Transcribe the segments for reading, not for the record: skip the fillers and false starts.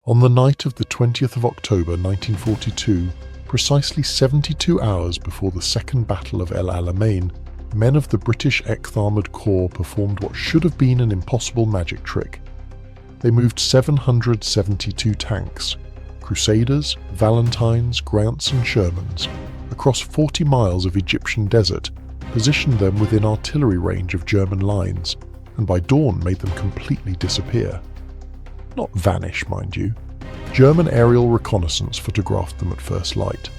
On the night of the 20th of October 1942, precisely 72 hours before the Second Battle of El Alamein, men of the British 8th Armoured Corps performed what should have been an impossible magic trick. They moved 772 tanks, Crusaders, Valentines, Grants and Shermans, across 40 miles of Egyptian desert, positioned them within artillery range of German lines, and by dawn made them completely disappear. Not vanish, mind you. German aerial reconnaissance photographed them at first light.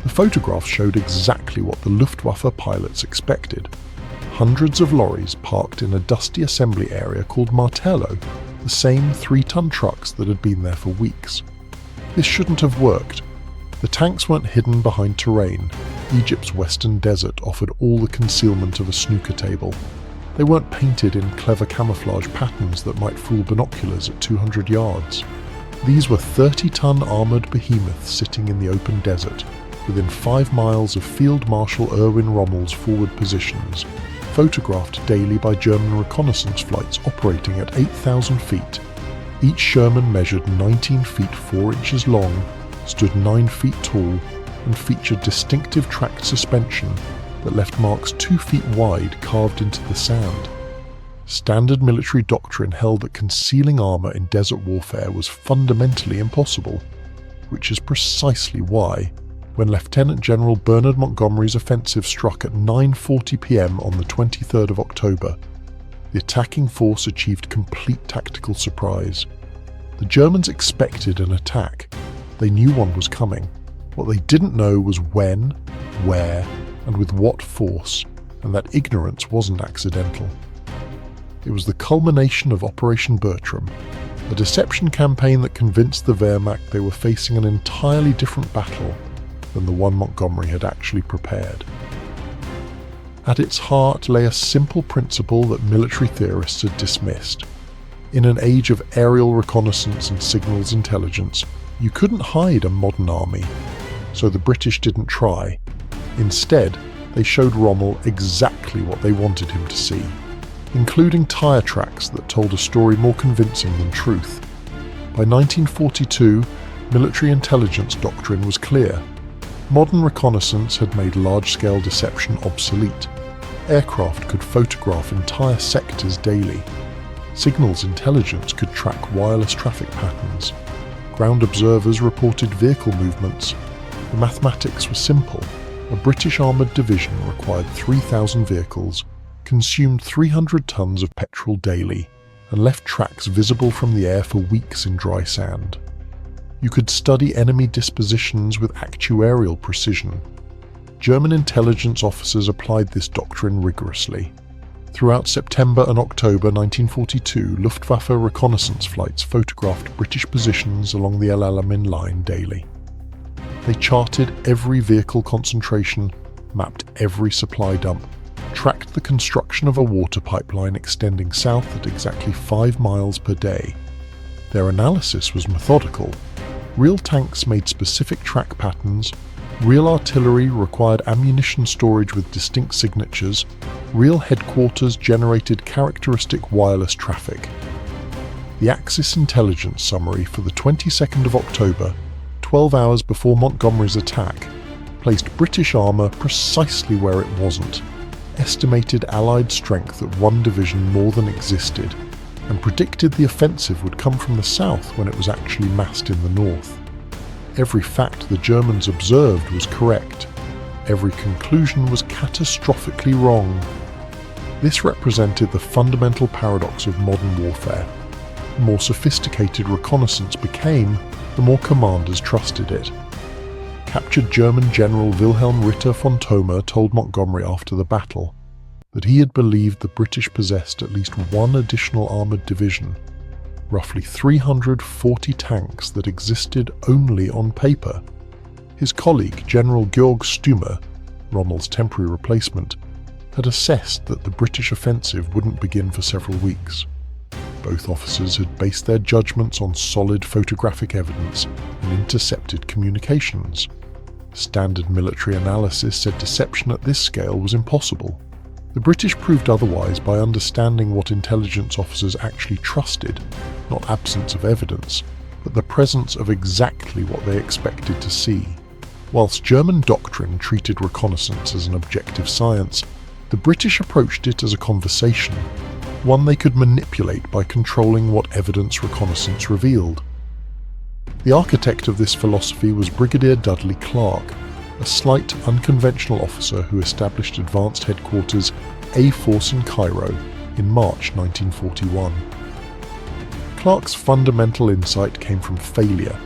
The photographs showed exactly what the Luftwaffe pilots expected. Hundreds of lorries parked in a dusty assembly area called Martello, the same 3-ton trucks that had been there for weeks. This shouldn't have worked. The tanks weren't hidden behind terrain. Egypt's western desert offered all the concealment of a snooker table. They weren't painted in clever camouflage patterns that might fool binoculars at 200 yards. These were 30-ton armoured behemoths sitting in the open desert, within 5 miles of Field Marshal Erwin Rommel's forward positions, photographed daily by German reconnaissance flights operating at 8,000 feet. Each Sherman measured 19 feet 4 inches long, stood 9 feet tall, and featured distinctive tracked suspension that left marks 2 feet wide carved into the sand. Standard military doctrine held that concealing armour in desert warfare was fundamentally impossible, which is precisely why, when Lieutenant General Bernard Montgomery's offensive struck at 9:40 p.m. on the 23rd of October, the attacking force achieved complete tactical surprise. The Germans expected an attack. They knew one was coming. What they didn't know was when, where, and with what force, and that ignorance wasn't accidental. It was the culmination of Operation Bertram, a deception campaign that convinced the Wehrmacht they were facing an entirely different battle than the one Montgomery had actually prepared. At its heart lay a simple principle that military theorists had dismissed. In an age of aerial reconnaissance and signals intelligence, you couldn't hide a modern army, so the British didn't try. Instead, they showed Rommel exactly what they wanted him to see, including tyre tracks that told a story more convincing than truth. By 1942, military intelligence doctrine was clear. Modern reconnaissance had made large-scale deception obsolete. Aircraft could photograph entire sectors daily. Signals intelligence could track wireless traffic patterns. Ground observers reported vehicle movements. The mathematics was simple. A British armoured division required 3,000 vehicles, consumed 300 tons of petrol daily, and left tracks visible from the air for weeks in dry sand. You could study enemy dispositions with actuarial precision. German intelligence officers applied this doctrine rigorously. Throughout September and October 1942, Luftwaffe reconnaissance flights photographed British positions along the El Alamein line daily. They charted every vehicle concentration, mapped every supply dump, tracked the construction of a water pipeline extending south at exactly 5 miles per day. Their analysis was methodical. Real tanks made specific track patterns, real artillery required ammunition storage with distinct signatures, real headquarters generated characteristic wireless traffic. The Axis intelligence summary for the 22nd of October, 12 hours before Montgomery's attack, placed British armour precisely where it wasn't, estimated Allied strength at 1 division more than existed, and predicted the offensive would come from the south when it was actually massed in the north. Every fact the Germans observed was correct. Every conclusion was catastrophically wrong. This represented the fundamental paradox of modern warfare. The more sophisticated reconnaissance became, the more commanders trusted it. Captured German General Wilhelm Ritter von Thoma told Montgomery after the battle that he had believed the British possessed at least 1 additional armoured division, roughly 340 tanks that existed only on paper. His colleague, General Georg Stumer, Rommel's temporary replacement, had assessed that the British offensive wouldn't begin for several weeks. Both officers had based their judgments on solid photographic evidence and intercepted communications. Standard military analysis said deception at this scale was impossible. The British proved otherwise by understanding what intelligence officers actually trusted, not absence of evidence, but the presence of exactly what they expected to see. Whilst German doctrine treated reconnaissance as an objective science, the British approached it as a conversation, one they could manipulate by controlling what evidence reconnaissance revealed. The architect of this philosophy was Brigadier Dudley Clark, a slight, unconventional officer who established advanced headquarters A Force in Cairo in March 1941. Clark's fundamental insight came from failure.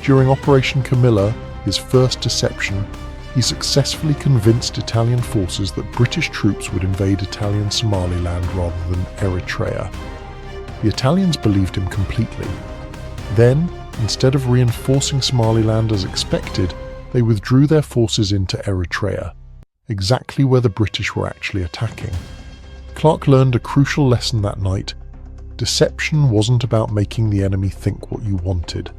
During Operation Camilla, his first deception, he successfully convinced Italian forces that British troops would invade Italian Somaliland rather than Eritrea. The Italians believed him completely. Then, instead of reinforcing Somaliland as expected, they withdrew their forces into Eritrea, exactly where the British were actually attacking. Clark learned a crucial lesson that night. Deception wasn't about making the enemy think what you wanted.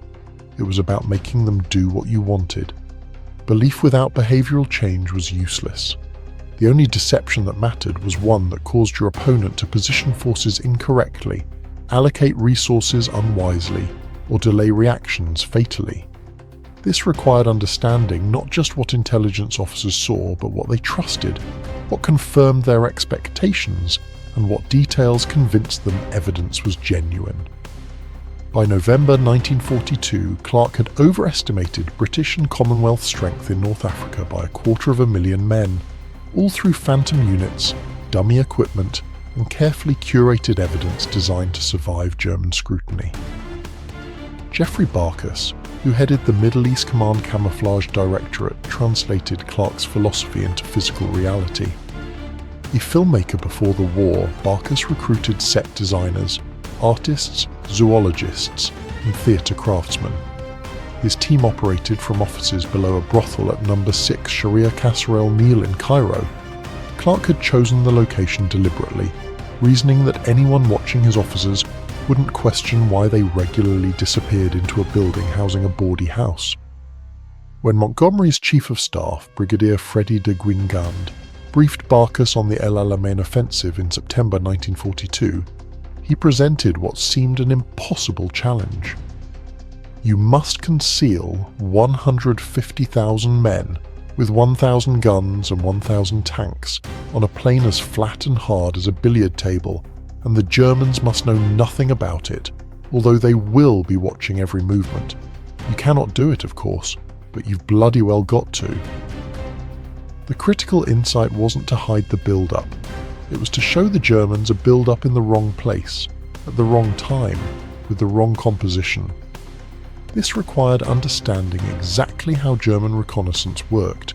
It was about making them do what you wanted. Belief without behavioral change was useless. The only deception that mattered was one that caused your opponent to position forces incorrectly, allocate resources unwisely, or delay reactions fatally. This required understanding not just what intelligence officers saw, but what they trusted, what confirmed their expectations, and what details convinced them evidence was genuine. By November 1942, Clark had overestimated British and Commonwealth strength in North Africa by 250,000 men, all through phantom units, dummy equipment, and carefully curated evidence designed to survive German scrutiny. Geoffrey Barkas, who headed the Middle East Command Camouflage Directorate, translated Clark's philosophy into physical reality. A filmmaker before the war, Barkas recruited set designers, artists, zoologists, and theatre craftsmen. His team operated from offices below a brothel at No. 6 Sharia Kasserel Meal in Cairo. Clark had chosen the location deliberately, reasoning that anyone watching his officers wouldn't question why they regularly disappeared into a building housing a bawdy house. When Montgomery's Chief of Staff, Brigadier Freddy de Guingand, briefed Barkas on the El Alamein offensive in September 1942, he presented what seemed an impossible challenge. You must conceal 150,000 men with 1,000 guns and 1,000 tanks on a plain as flat and hard as a billiard table, and the Germans must know nothing about it, although they will be watching every movement. You cannot do it, of course, but you've bloody well got to. The critical insight wasn't to hide the build-up. It was to show the Germans a build-up in the wrong place, at the wrong time, with the wrong composition. This required understanding exactly how German reconnaissance worked,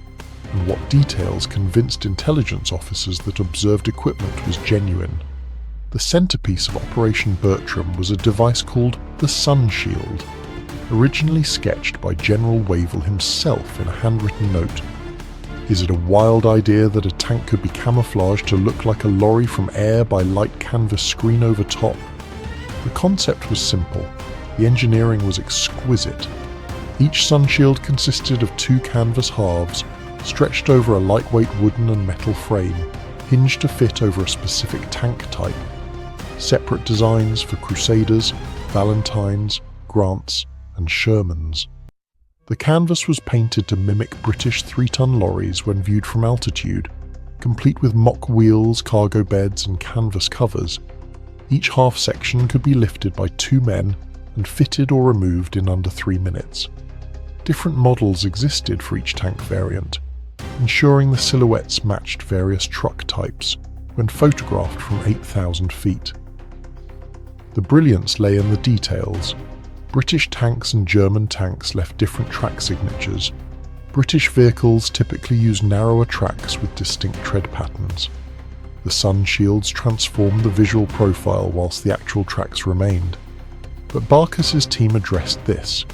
and what details convinced intelligence officers that observed equipment was genuine. The centerpiece of Operation Bertram was a device called the Sun Shield, originally sketched by General Wavell himself in a handwritten note. Is it a wild idea that a tank could be camouflaged to look like a lorry from air by light canvas screen over top? The concept was simple. The engineering was exquisite. Each sun shield consisted of 2 canvas halves, stretched over a lightweight wooden and metal frame, hinged to fit over a specific tank type. Separate designs for Crusaders, Valentines, Grants, and Shermans. The canvas was painted to mimic British 3-ton lorries when viewed from altitude, complete with mock wheels, cargo beds, and canvas covers. Each half section could be lifted by 2 men and fitted or removed in under 3 minutes. Different models existed for each tank variant, ensuring the silhouettes matched various truck types when photographed from 8,000 feet. The brilliance lay in the details. British tanks and German tanks left different track signatures. British vehicles typically use narrower tracks with distinct tread patterns. The sun shields transformed the visual profile whilst the actual tracks remained. But Barkas's team addressed this.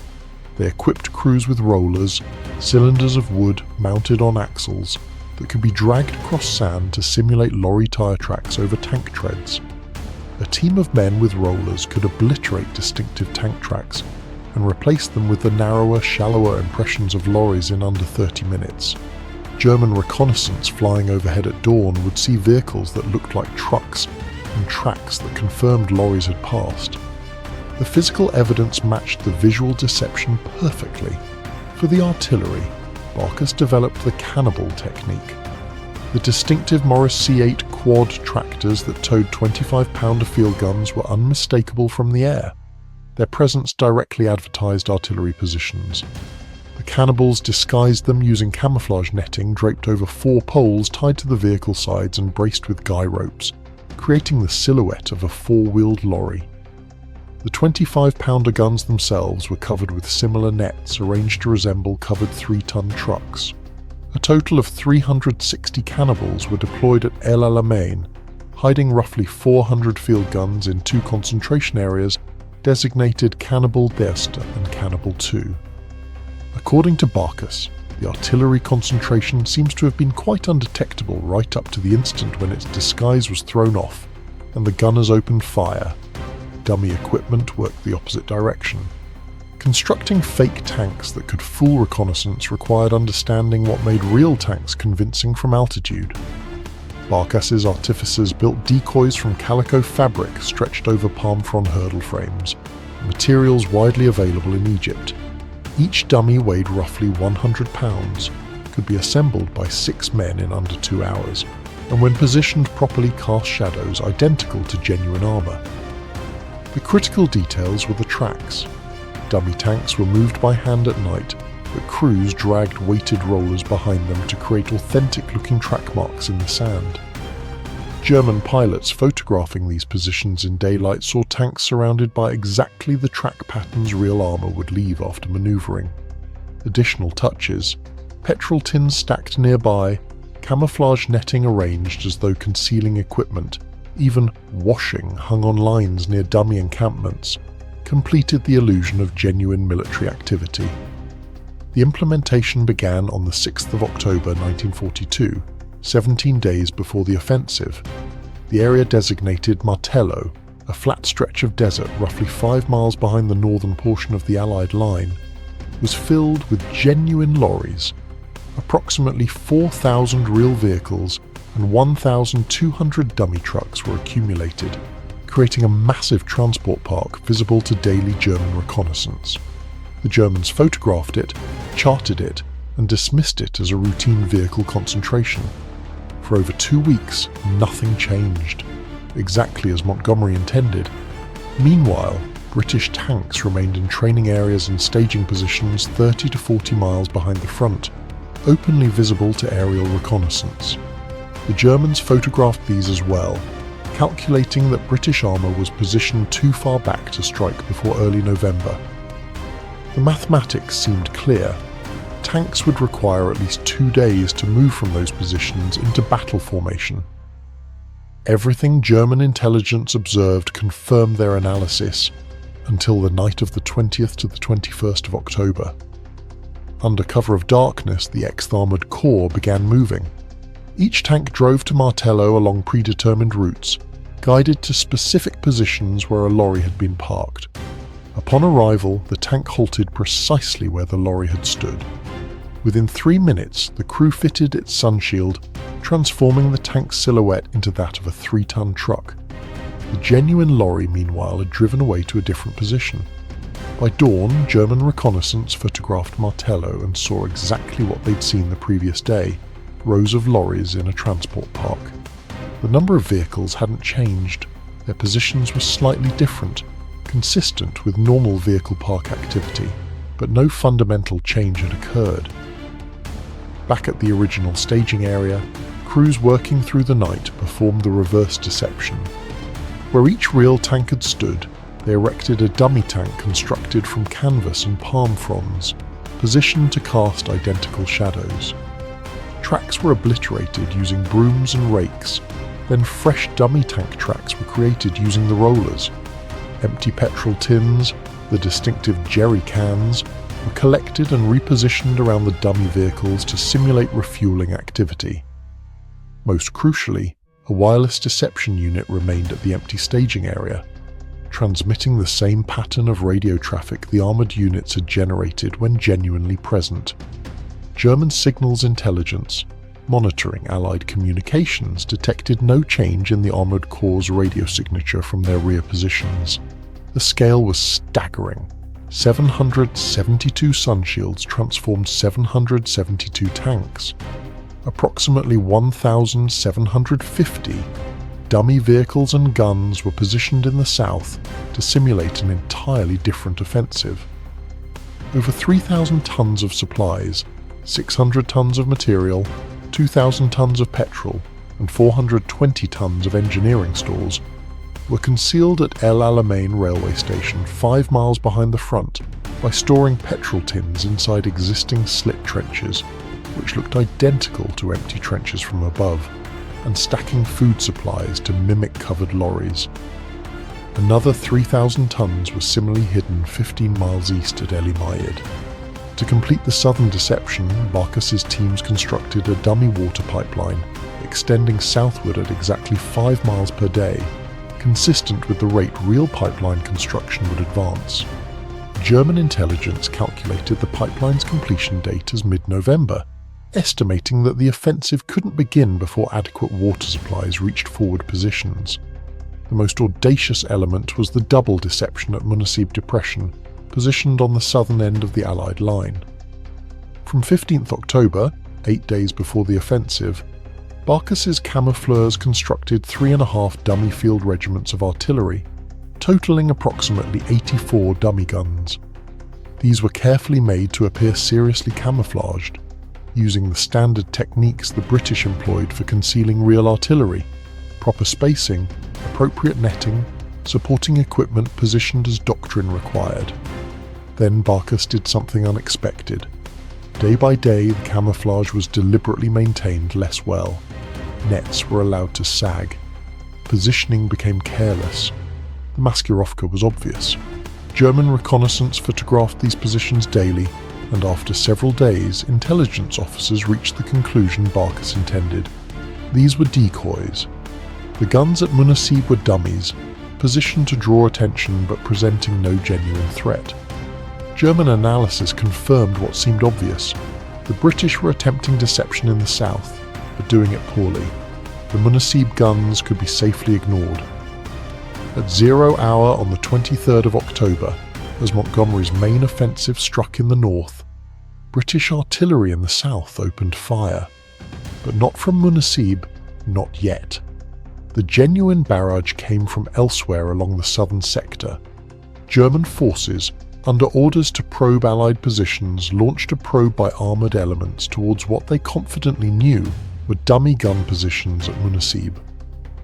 They equipped crews with rollers, cylinders of wood mounted on axles that could be dragged across sand to simulate lorry tyre tracks over tank treads. A team of men with rollers could obliterate distinctive tank tracks and replace them with the narrower, shallower impressions of lorries in under 30 minutes. German reconnaissance flying overhead at dawn would see vehicles that looked like trucks and tracks that confirmed lorries had passed. The physical evidence matched the visual deception perfectly. For the artillery, Barkas developed the cannibal technique. The distinctive Morris C8 quad tractors that towed 25-pounder field guns were unmistakable from the air. Their presence directly advertised artillery positions. The cannibals disguised them using camouflage netting draped over 4 poles tied to the vehicle sides and braced with guy ropes, creating the silhouette of a 4-wheeled lorry. The 25-pounder guns themselves were covered with similar nets arranged to resemble covered 3-ton trucks. A total of 360 cannibals were deployed at El Alamein, hiding roughly 400 field guns in 2 concentration areas designated Cannibal d'Est and Cannibal II. According to Barkas, the artillery concentration seems to have been quite undetectable right up to the instant when its disguise was thrown off and the gunners opened fire. Dummy equipment worked the opposite direction. Constructing fake tanks that could fool reconnaissance required understanding what made real tanks convincing from altitude. Barkas's artificers built decoys from calico fabric stretched over palm frond hurdle frames, materials widely available in Egypt. Each dummy weighed roughly 100 pounds, could be assembled by 6 men in under 2 hours, and when positioned properly cast shadows identical to genuine armour. The critical details were the tracks. Dummy tanks were moved by hand at night, but crews dragged weighted rollers behind them to create authentic-looking track marks in the sand. German pilots photographing these positions in daylight saw tanks surrounded by exactly the track patterns real armour would leave after manoeuvring. Additional touches: petrol tins stacked nearby, camouflage netting arranged as though concealing equipment, even washing hung on lines near dummy encampments, completed the illusion of genuine military activity. The implementation began on the 6th of October 1942, 17 days before the offensive. The area designated Martello, a flat stretch of desert roughly 5 miles behind the northern portion of the Allied line, was filled with genuine lorries. Approximately 4,000 real vehicles and 1,200 dummy trucks were accumulated, creating a massive transport park visible to daily German reconnaissance. The Germans photographed it, charted it, and dismissed it as a routine vehicle concentration. For over 2 weeks, nothing changed, exactly as Montgomery intended. Meanwhile, British tanks remained in training areas and staging positions 30 to 40 miles behind the front, openly visible to aerial reconnaissance. The Germans photographed these as well, calculating that British armour was positioned too far back to strike before early November. The mathematics seemed clear. Tanks would require at least 2 days to move from those positions into battle formation. Everything German intelligence observed confirmed their analysis until the night of the 20th to the 21st of October. Under cover of darkness, the Armored Corps began moving. Each tank drove to Martello along predetermined routes, guided to specific positions where a lorry had been parked. Upon arrival, the tank halted precisely where the lorry had stood. Within 3 minutes, the crew fitted its sunshield, transforming the tank's silhouette into that of a 3-ton truck. The genuine lorry, meanwhile, had driven away to a different position. By dawn, German reconnaissance photographed Martello and saw exactly what they'd seen the previous day: rows of lorries in a transport park. The number of vehicles hadn't changed. Their positions were slightly different, consistent with normal vehicle park activity, but no fundamental change had occurred. Back at the original staging area, crews working through the night performed the reverse deception. Where each real tank had stood, they erected a dummy tank constructed from canvas and palm fronds, positioned to cast identical shadows. Tracks were obliterated using brooms and rakes, then fresh dummy tank tracks were created using the rollers. Empty petrol tins, the distinctive jerry cans, were collected and repositioned around the dummy vehicles to simulate refueling activity. Most crucially, a wireless deception unit remained at the empty staging area, transmitting the same pattern of radio traffic the armoured units had generated when genuinely present. German signals intelligence, monitoring Allied communications, detected no change in the Armoured Corps' radio signature from their rear positions. The scale was staggering. 772 sunshields transformed 772 tanks. Approximately 1,750 dummy vehicles and guns were positioned in the south to simulate an entirely different offensive. Over 3,000 tons of supplies, 600 tons of material, 2,000 tons of petrol, and 420 tons of engineering stores were concealed at El Alamein railway station 5 miles behind the front by storing petrol tins inside existing slit trenches, which looked identical to empty trenches from above, and stacking food supplies to mimic covered lorries. Another 3,000 tons was similarly hidden 15 miles east at Alamein. To complete the southern deception, Barkas's teams constructed a dummy water pipeline extending southward at exactly 5 miles per day, consistent with the rate real pipeline construction would advance. German intelligence calculated the pipeline's completion date as mid-November, estimating that the offensive couldn't begin before adequate water supplies reached forward positions. The most audacious element was the double deception at Montgomery Depression, positioned on the southern end of the Allied line. From 15th October, 8 days before the offensive, Barkas's camoufleurs constructed 3.5 dummy field regiments of artillery, totaling approximately 84 dummy guns. These were carefully made to appear seriously camouflaged, using the standard techniques the British employed for concealing real artillery: proper spacing, appropriate netting, supporting equipment positioned as doctrine required. Then Barkas did something unexpected. Day by day, the camouflage was deliberately maintained less well. Nets were allowed to sag. Positioning became careless. The maskirovka was obvious. German reconnaissance photographed these positions daily, and after several days, intelligence officers reached the conclusion Barkas intended. These were decoys. The guns at Munasib were dummies, positioned to draw attention but presenting no genuine threat. German analysis confirmed what seemed obvious. The British were attempting deception in the south, but doing it poorly. The Munasib guns could be safely ignored. At 0 hour on the 23rd of October, as Montgomery's main offensive struck in the north, British artillery in the south opened fire. But not from Munasib, not yet. The genuine barrage came from elsewhere along the southern sector. German forces, under orders to probe Allied positions, launched a probe by armoured elements towards what they confidently knew were dummy gun positions at Munasib.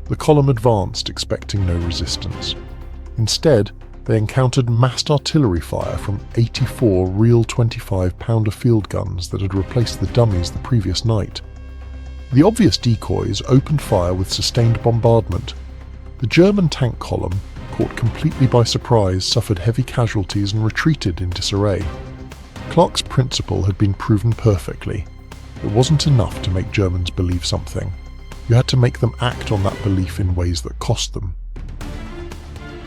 The column advanced, expecting no resistance. Instead, they encountered massed artillery fire from 84 real 25-pounder field guns that had replaced the dummies the previous night. The obvious decoys opened fire with sustained bombardment. The German tank column, caught completely by surprise, suffered heavy casualties and retreated in disarray. Clark's principle had been proven perfectly. It wasn't enough to make Germans believe something. You had to make them act on that belief in ways that cost them.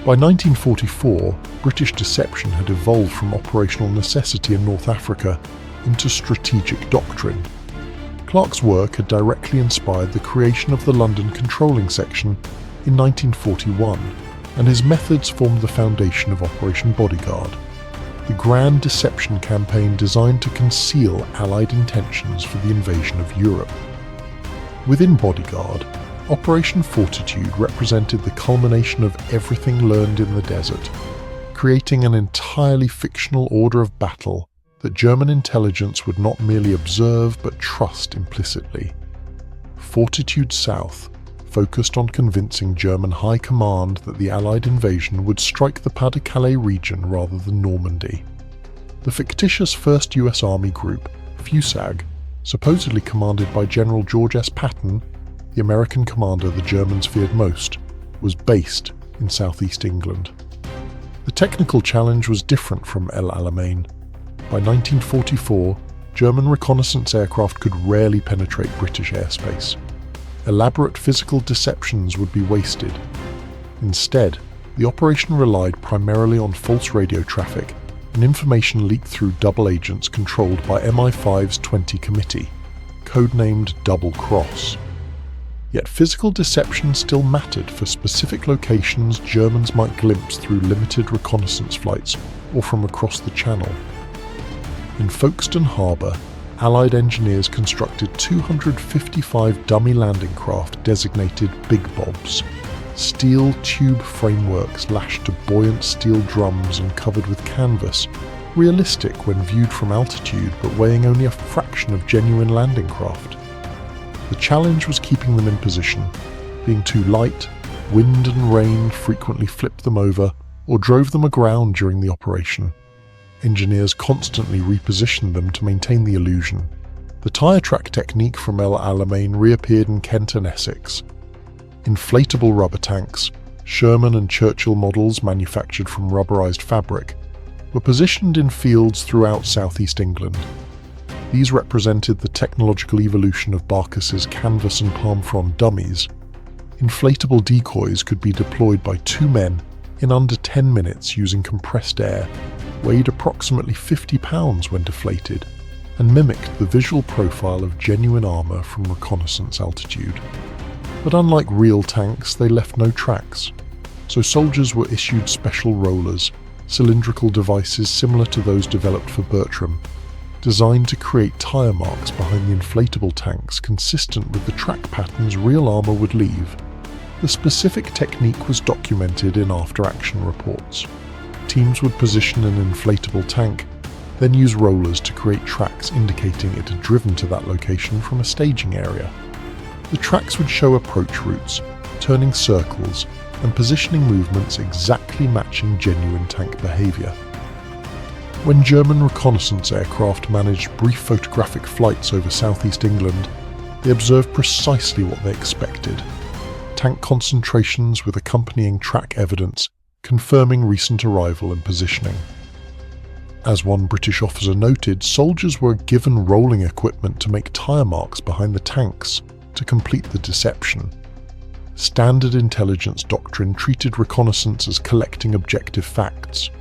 By 1944, British deception had evolved from operational necessity in North Africa into strategic doctrine. Clark's work had directly inspired the creation of the London Controlling Section in 1941, and his methods formed the foundation of Operation Bodyguard, the grand deception campaign designed to conceal Allied intentions for the invasion of Europe. Within Bodyguard, Operation Fortitude represented the culmination of everything learned in the desert, creating an entirely fictional order of battle that German intelligence would not merely observe but trust implicitly. Fortitude South focused on convincing German high command that the Allied invasion would strike the Pas-de-Calais region rather than Normandy. The fictitious 1st US Army Group, FUSAG, supposedly commanded by General George S. Patton, the American commander the Germans feared most, was based in southeast England. The technical challenge was different from El Alamein. By 1944, German reconnaissance aircraft could rarely penetrate British airspace. Elaborate physical deceptions would be wasted. Instead, the operation relied primarily on false radio traffic and information leaked through double agents controlled by MI5's 20 Committee, codenamed Double Cross. Yet physical deception still mattered for specific locations Germans might glimpse through limited reconnaissance flights or from across the Channel. In Folkestone Harbour, Allied engineers constructed 255 dummy landing craft designated Big Bobs, steel tube frameworks lashed to buoyant steel drums and covered with canvas, realistic when viewed from altitude but weighing only a fraction of genuine landing craft. The challenge was keeping them in position. Being too light, wind and rain frequently flipped them over or drove them aground during the operation. Engineers constantly repositioned them to maintain the illusion. The tyre track technique from Alamein reappeared in Kent and Essex. Inflatable rubber tanks, Sherman and Churchill models manufactured from rubberized fabric, were positioned in fields throughout southeast England. These represented the technological evolution of Barkas's canvas and palm frond dummies. Inflatable decoys could be deployed by 2 men in under 10 minutes using compressed air, weighed approximately 50 pounds when deflated, and mimicked the visual profile of genuine armour from reconnaissance altitude. But unlike real tanks, they left no tracks, so soldiers were issued special rollers, cylindrical devices similar to those developed for Bertram, designed to create tyre marks behind the inflatable tanks consistent with the track patterns real armour would leave. The specific technique was documented in after-action reports. Teams would position an inflatable tank, then use rollers to create tracks indicating it had driven to that location from a staging area. The tracks would show approach routes, turning circles, and positioning movements exactly matching genuine tank behaviour. When German reconnaissance aircraft managed brief photographic flights over southeast England, they observed precisely what they expected: tank concentrations with accompanying track evidence confirming recent arrival and positioning. As one British officer noted, soldiers were given rolling equipment to make tyre marks behind the tanks to complete the deception. Standard intelligence doctrine treated reconnaissance as collecting objective facts: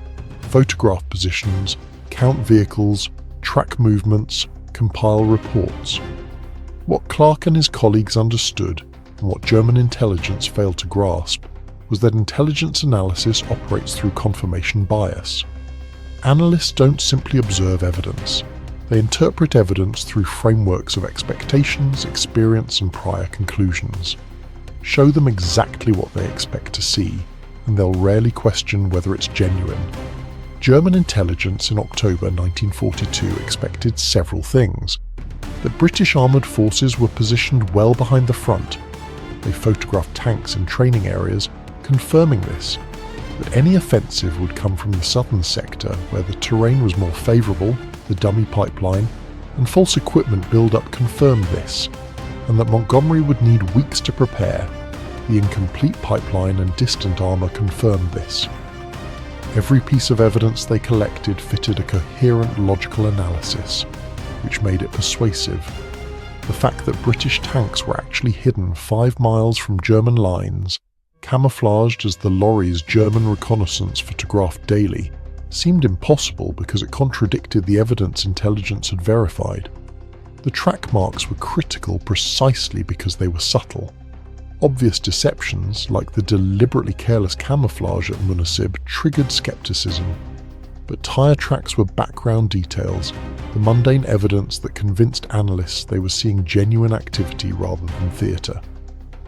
photograph positions, count vehicles, track movements, compile reports. What Clark and his colleagues understood, and what German intelligence failed to grasp, was that intelligence analysis operates through confirmation bias. Analysts don't simply observe evidence. They interpret evidence through frameworks of expectations, experience, and prior conclusions. Show them exactly what they expect to see, and they'll rarely question whether it's genuine. German intelligence in October 1942 expected several things. That British armoured forces were positioned well behind the front. They photographed tanks in training areas, confirming this. That any offensive would come from the southern sector, where the terrain was more favourable, the dummy pipeline, and false equipment build-up confirmed this, and that Montgomery would need weeks to prepare. The incomplete pipeline and distant armour confirmed this. Every piece of evidence they collected fitted a coherent logical analysis, which made it persuasive. The fact that British tanks were actually hidden 5 miles from German lines, camouflaged as the lorries German reconnaissance photographed daily, seemed impossible because it contradicted the evidence intelligence had verified. The track marks were critical precisely because they were subtle. Obvious deceptions, like the deliberately careless camouflage at Munasib, triggered skepticism. But tyre tracks were background details, the mundane evidence that convinced analysts they were seeing genuine activity rather than theatre.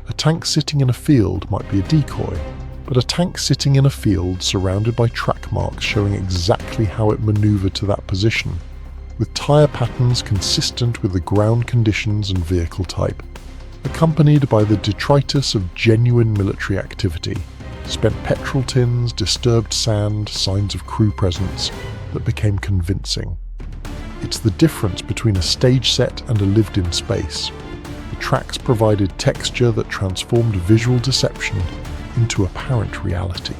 A tank sitting in a field might be a decoy, but a tank sitting in a field surrounded by track marks showing exactly how it manoeuvred to that position, with tyre patterns consistent with the ground conditions and vehicle type, accompanied by the detritus of genuine military activity, spent petrol tins, disturbed sand, signs of crew presence, that became convincing. It's the difference between a stage set and a lived-in space. The tracks provided texture that transformed visual deception into apparent reality.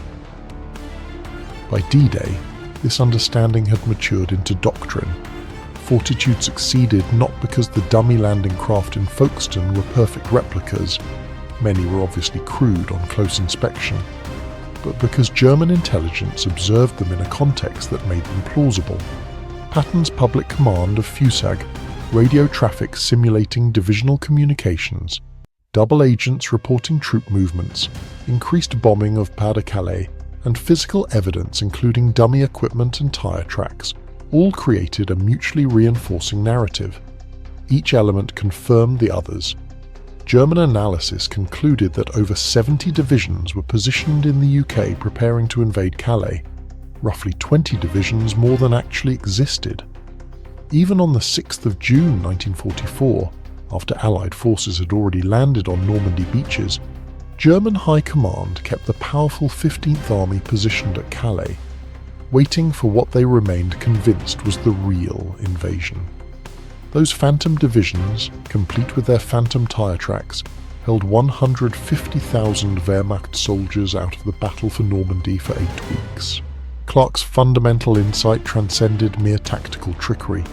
By D-Day, this understanding had matured into doctrine. Fortitude succeeded not because the dummy landing craft in Folkestone were perfect replicas, many were obviously crude on close inspection, but because German intelligence observed them in a context that made them plausible. Patton's public command of FUSAG, radio traffic simulating divisional communications, double agents reporting troop movements, increased bombing of Pas-de-Calais, and physical evidence including dummy equipment and tyre tracks all created a mutually reinforcing narrative. Each element confirmed the others. German analysis concluded that over 70 divisions were positioned in the UK preparing to invade Calais, roughly 20 divisions more than actually existed. Even on the 6th of June 1944, after Allied forces had already landed on Normandy beaches, German High Command kept the powerful 15th Army positioned at Calais, waiting for what they remained convinced was the real invasion. Those Phantom divisions, complete with their Phantom tyre tracks, held 150,000 Wehrmacht soldiers out of the battle for Normandy for 8 weeks. Clark's fundamental insight transcended mere tactical trickery.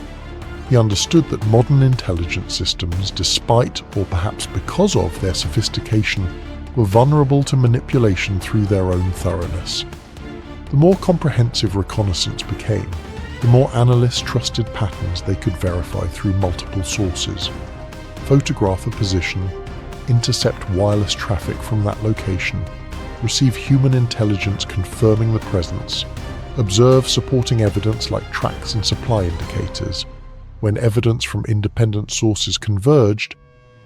He understood that modern intelligence systems, despite or perhaps because of their sophistication, were vulnerable to manipulation through their own thoroughness. The more comprehensive reconnaissance became, the more analysts trusted patterns they could verify through multiple sources. Photograph a position, intercept wireless traffic from that location, receive human intelligence confirming the presence, observe supporting evidence like tracks and supply indicators. When evidence from independent sources converged,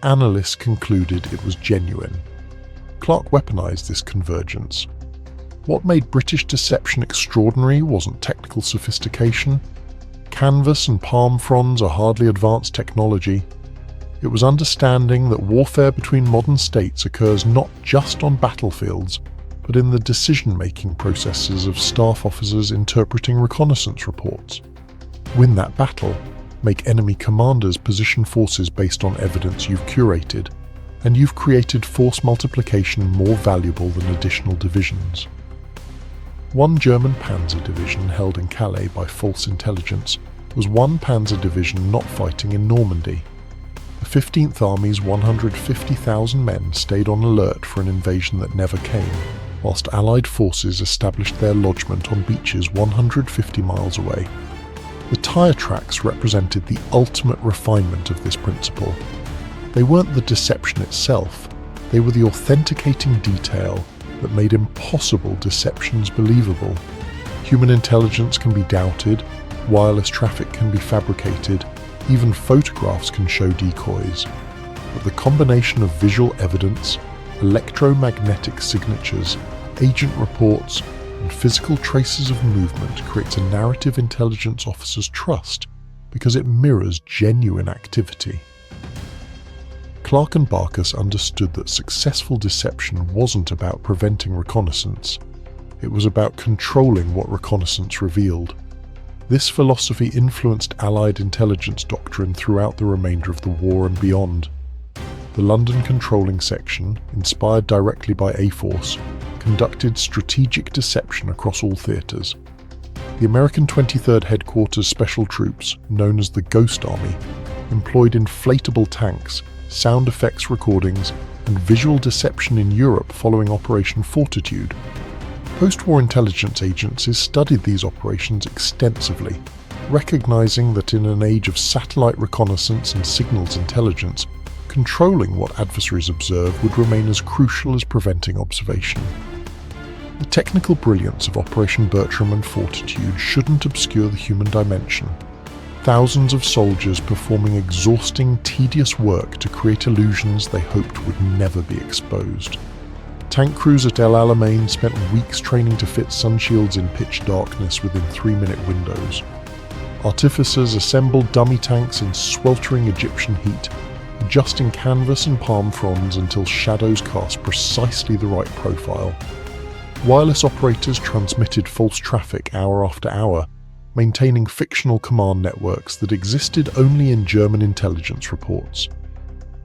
analysts concluded it was genuine. Clark weaponized this convergence. What made British deception extraordinary wasn't technical sophistication. Canvas and palm fronds are hardly advanced technology. It was understanding that warfare between modern states occurs not just on battlefields, but in the decision-making processes of staff officers interpreting reconnaissance reports. Win that battle, make enemy commanders position forces based on evidence you've curated, and you've created force multiplication more valuable than additional divisions. One German panzer division held in Calais by false intelligence was one panzer division not fighting in Normandy. The 15th Army's 150,000 men stayed on alert for an invasion that never came, whilst Allied forces established their lodgement on beaches 150 miles away. The tyre tracks represented the ultimate refinement of this principle. They weren't the deception itself, they were the authenticating detail that made impossible deceptions believable. Human intelligence can be doubted, wireless traffic can be fabricated, even photographs can show decoys. But the combination of visual evidence, electromagnetic signatures, agent reports, and physical traces of movement creates a narrative intelligence officers trust because it mirrors genuine activity. Clark and Barkas understood that successful deception wasn't about preventing reconnaissance. It was about controlling what reconnaissance revealed. This philosophy influenced Allied intelligence doctrine throughout the remainder of the war and beyond. The London Controlling Section, inspired directly by A-Force, conducted strategic deception across all theatres. The American 23rd Headquarters Special Troops, known as the Ghost Army, employed inflatable tanks, sound effects recordings, and visual deception in Europe following Operation Fortitude. Post-war intelligence agencies studied these operations extensively, recognizing that in an age of satellite reconnaissance and signals intelligence, controlling what adversaries observe would remain as crucial as preventing observation. The technical brilliance of Operation Bertram and Fortitude shouldn't obscure the human dimension. Thousands of soldiers performing exhausting, tedious work to create illusions they hoped would never be exposed. Tank crews at El Alamein spent weeks training to fit sunshields in pitch darkness within 3-minute windows. Artificers assembled dummy tanks in sweltering Egyptian heat, adjusting canvas and palm fronds until shadows cast precisely the right profile. Wireless operators transmitted false traffic hour after hour, maintaining fictional command networks that existed only in German intelligence reports.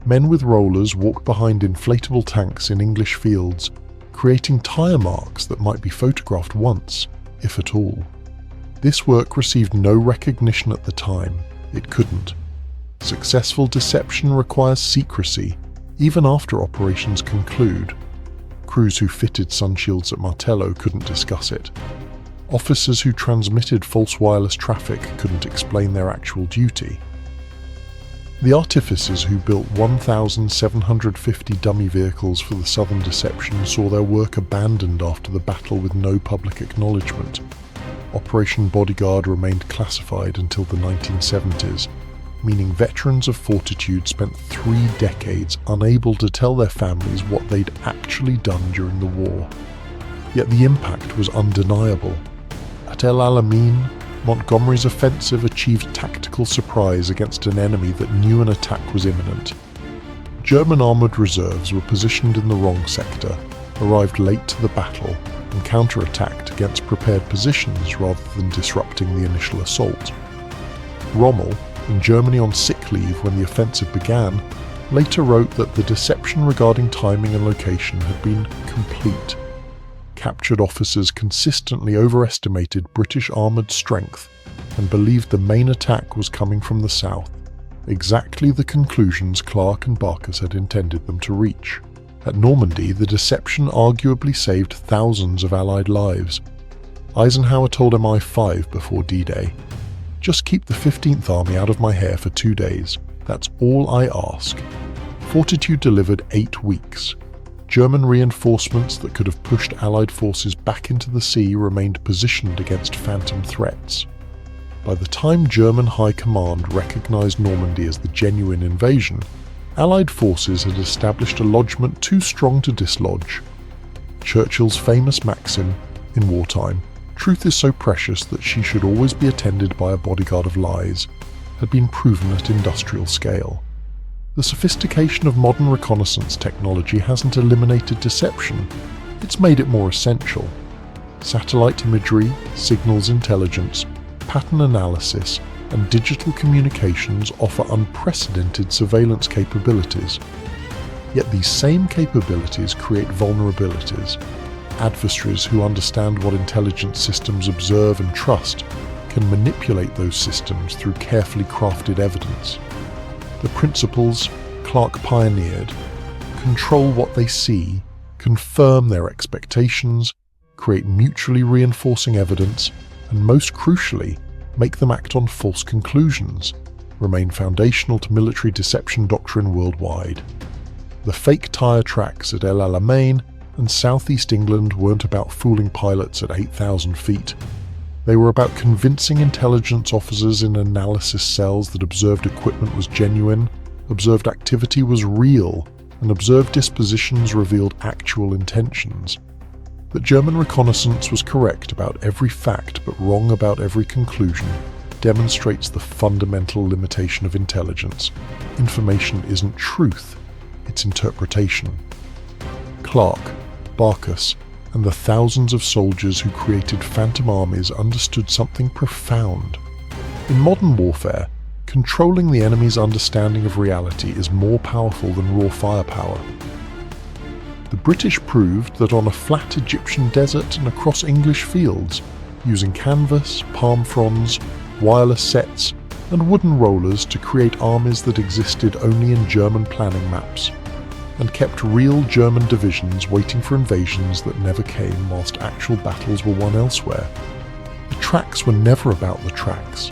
Men with rollers walked behind inflatable tanks in English fields, creating tyre marks that might be photographed once, if at all. This work received no recognition at the time. It couldn't. Successful deception requires secrecy, even after operations conclude. Crews who fitted sunshields at Martello couldn't discuss it. Officers who transmitted false wireless traffic couldn't explain their actual duty. The artificers who built 1,750 dummy vehicles for the Southern Deception saw their work abandoned after the battle with no public acknowledgement. Operation Bodyguard remained classified until the 1970s, meaning veterans of Fortitude spent 3 decades unable to tell their families what they'd actually done during the war. Yet the impact was undeniable. At El Alamein, Montgomery's offensive achieved tactical surprise against an enemy that knew an attack was imminent. German armoured reserves were positioned in the wrong sector, arrived late to the battle, and counter-attacked against prepared positions rather than disrupting the initial assault. Rommel, in Germany on sick leave when the offensive began, later wrote that the deception regarding timing and location had been complete. Captured officers consistently overestimated British armoured strength and believed the main attack was coming from the south, exactly the conclusions Clark and Barkas had intended them to reach. At Normandy, the deception arguably saved thousands of Allied lives. Eisenhower told MI5 before D-Day, "Just keep the 15th Army out of my hair for 2 days. That's all I ask." Fortitude delivered 8 weeks. German reinforcements that could have pushed Allied forces back into the sea remained positioned against phantom threats. By the time German High Command recognized Normandy as the genuine invasion, Allied forces had established a lodgment too strong to dislodge. Churchill's famous maxim, in wartime, "Truth is so precious that she should always be attended by a bodyguard of lies," had been proven at industrial scale. The sophistication of modern reconnaissance technology hasn't eliminated deception, it's made it more essential. Satellite imagery, signals intelligence, pattern analysis, and digital communications offer unprecedented surveillance capabilities. Yet these same capabilities create vulnerabilities. Adversaries who understand what intelligence systems observe and trust can manipulate those systems through carefully crafted evidence. The principles Clark pioneered: control what they see, confirm their expectations, create mutually reinforcing evidence, and most crucially, make them act on false conclusions, remain foundational to military deception doctrine worldwide. The fake tyre tracks at El Alamein and southeast England weren't about fooling pilots at 8,000 feet. They were about convincing intelligence officers in analysis cells that observed equipment was genuine, observed activity was real, and observed dispositions revealed actual intentions. That German reconnaissance was correct about every fact but wrong about every conclusion demonstrates the fundamental limitation of intelligence. Information isn't truth, it's interpretation. Clark, Barkas, and the thousands of soldiers who created phantom armies understood something profound. In modern warfare, controlling the enemy's understanding of reality is more powerful than raw firepower. The British proved that on a flat Egyptian desert and across English fields, using canvas, palm fronds, wireless sets, and wooden rollers to create armies that existed only in German planning maps, and kept real German divisions waiting for invasions that never came whilst actual battles were won elsewhere. The tracks were never about the tracks.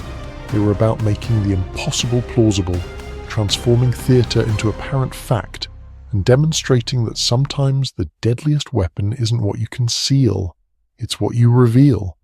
They were about making the impossible plausible, transforming theatre into apparent fact, and demonstrating that sometimes the deadliest weapon isn't what you conceal, it's what you reveal.